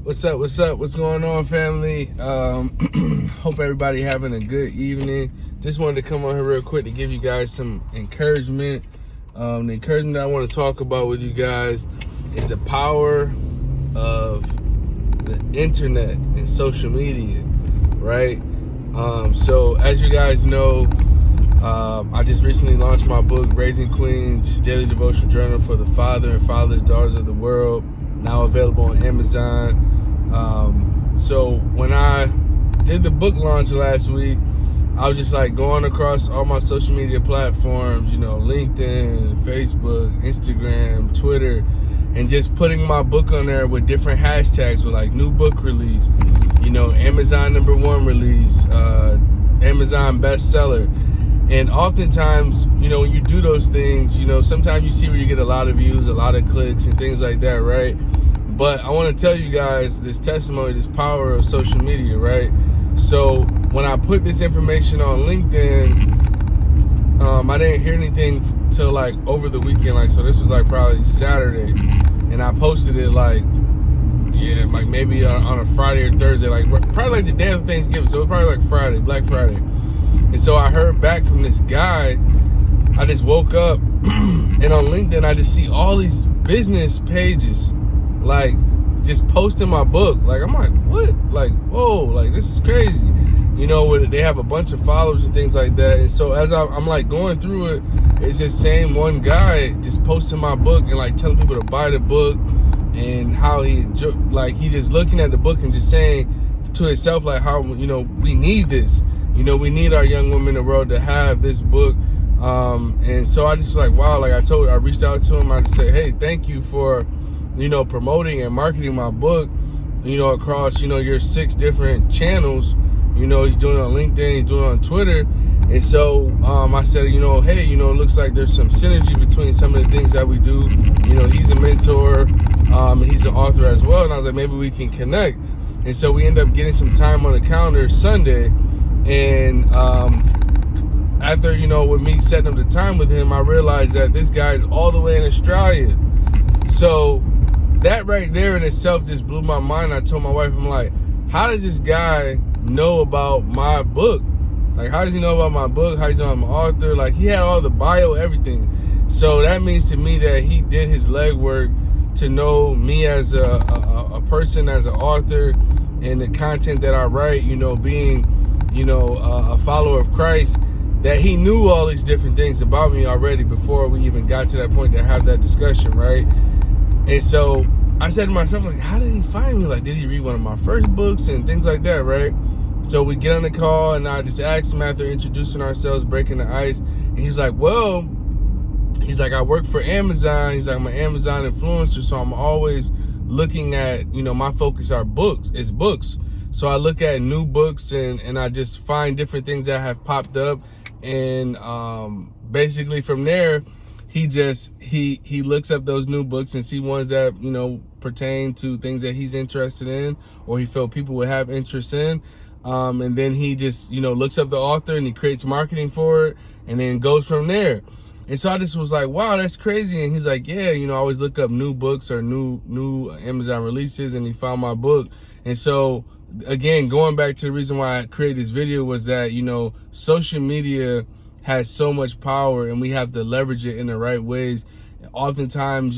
What's up? What's up? What's going on, family? Hope everybody having a good evening. Just wanted to come on here real quick to give you guys some encouragement. The encouragement that I want to talk about with you guys is the power of the internet and social media, right? So as you guys know, I just recently launched my book, Raising Queens, Daily Devotional Journal for the Father and Fatherless Daughters of the World, now available on Amazon. So when I did the book launch last week, I was just like going across all my social media platforms, LinkedIn, Facebook, Instagram, Twitter, and just putting my book on there with different hashtags with like new book release, Amazon #1 release, Amazon bestseller. And oftentimes, when you do those things, sometimes you see where you get a lot of views, a lot of clicks and things like that, right? But I want to tell you guys this testimony, this power of social media, right? So when I put this information on LinkedIn, I didn't hear anything till like over the weekend. So this was like probably Saturday. And I posted it maybe on a Friday or Thursday, probably like the day of Thanksgiving. So it was probably like Friday, Black Friday. And so I heard back from this guy. I just woke up and on LinkedIn, I just see all these business pages, just posting my book. I'm like, what? Whoa, this is crazy. They have a bunch of followers and things like that. And so as I'm going through it, it's just same one guy just posting my book and telling people to buy the book and how he just looking at the book and just saying to himself how, we need this. We need our young women in the world to have this book. And so I just was like, wow, I reached out to him. I just said, hey, thank you for, promoting and marketing my book, across, your 6 different channels. He's doing it on LinkedIn, he's doing it on Twitter. And so I said, hey, it looks like there's some synergy between some of the things that we do. He's a mentor, he's an author as well. And I was like, maybe we can connect. And so we ended up getting some time on the calendar Sunday. And after, with me setting up the time with him, I realized that this guy is all the way in Australia. So that right there in itself just blew my mind. I told my wife, I'm like, how does this guy know about my book? How does he know about my book? How does he know I'm an author? He had all the bio, everything. So that means to me that he did his legwork to know me as a person, as an author, and the content that I write, being a follower of Christ, that he knew all these different things about me already before we even got to that point to have that discussion, right? And so I said to myself, how did he find me? Did he read one of my first books and things like that, right? So we get on the call and I just asked him after introducing ourselves, breaking the ice. And he's like, I work for Amazon. He's like, I'm an Amazon influencer. So I'm always looking at, my focus are books. It's books. So I look at new books and I just find different things that have popped up. And basically from there, he looks up those new books and see ones that, pertain to things that he's interested in or he felt people would have interest in. And then he just, looks up the author and he creates marketing for it and then goes from there. And so I just was like, wow, that's crazy. And he's like, yeah, I always look up new books or new Amazon releases, and he found my book. And so again, going back to the reason why I created this video was that, social media has so much power and we have to leverage it in the right ways. Oftentimes,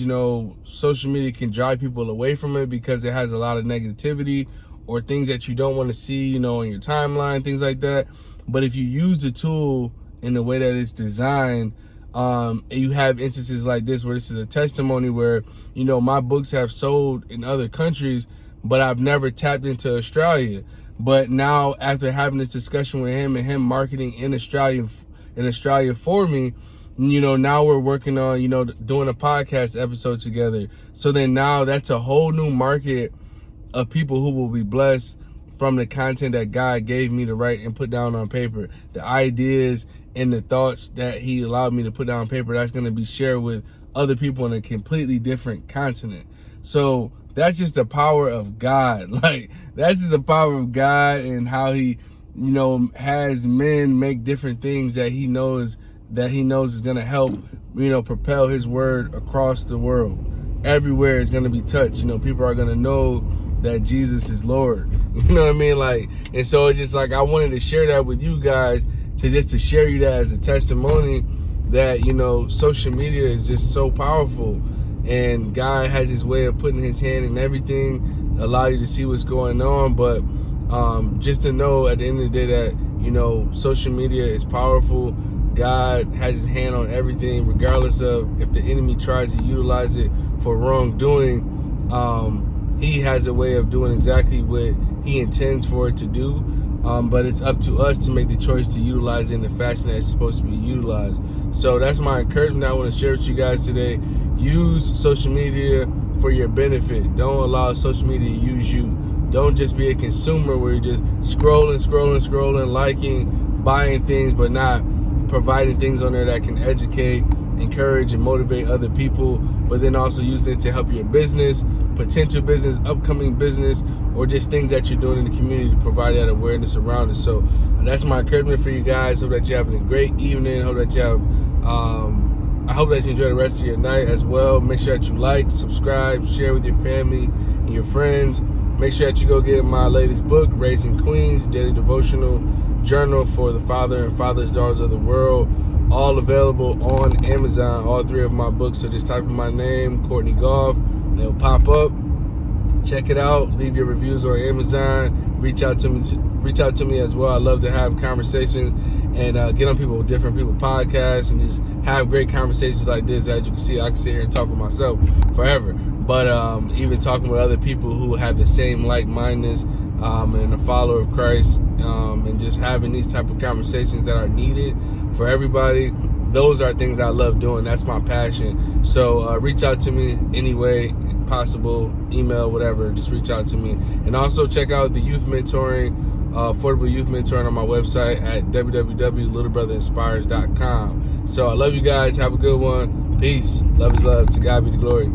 social media can drive people away from it because it has a lot of negativity or things that you don't want to see, on your timeline, things like that. But if you use the tool in the way that it's designed, and you have instances like this where this is a testimony where, my books have sold in other countries, but I've never tapped into Australia. But now after having this discussion with him and him marketing in Australia for me, now we're working on, doing a podcast episode together. So then now that's a whole new market of people who will be blessed from the content that God gave me to write and put down on paper. The ideas and the thoughts that he allowed me to put down on paper, that's going to be shared with other people in a completely different continent. So that's just the power of God. That's just the power of God and how he, has men make different things that he knows is going to help, propel his word across the world. Everywhere it's going to be touched. People are going to know that Jesus is Lord. You know what I mean? Like, and so it's just like I wanted to share that with you guys, to share you that as a testimony that, you know, social media is just so powerful, and God has his way of putting his hand in everything, allow you to see what's going on. But just to know at the end of the day that, you know, social media is powerful. God has his hand on everything, regardless of if the enemy tries to utilize it for wrongdoing. He has a way of doing exactly what he intends for it to do. But it's up to us to make the choice to utilize it in the fashion that it's supposed to be utilized. So that's my encouragement I want to share with you guys today. Use social media for your benefit. Don't allow social media to use you. Don't just be a consumer where you're just scrolling, liking, buying things, but not providing things on there that can educate, encourage, and motivate other people, but then also using it to help your business, potential business, upcoming business, or just things that you're doing in the community to provide that awareness around it. So that's my encouragement for you guys. Hope that you're having a great evening. Hope that you have, I hope that you enjoy the rest of your night as well. Make sure that you like, subscribe, share with your family and your friends. Make sure that you go get my latest book, Raising Queens, Daily Devotional Journal for the Father and Father's Daughters of the World. All available on Amazon, all 3 of my books. So just type in my name, Courtney Goff, and it'll pop up. Check it out. Leave your reviews on Amazon. Reach out to me as well. I love to have conversations and get on different people podcasts and just have great conversations like this. As you can see, I can sit here and talk with myself forever. But even talking with other people who have the same like-mindedness and a follower of Christ, and just having these type of conversations that are needed for everybody. Those are things I love doing. That's my passion. So reach out to me any way possible, email, whatever. Just reach out to me. And also check out the youth mentoring, affordable youth mentoring on my website at www.littlebrotherinspires.com. So I love you guys. Have a good one. Peace. Love is love. To God be the glory.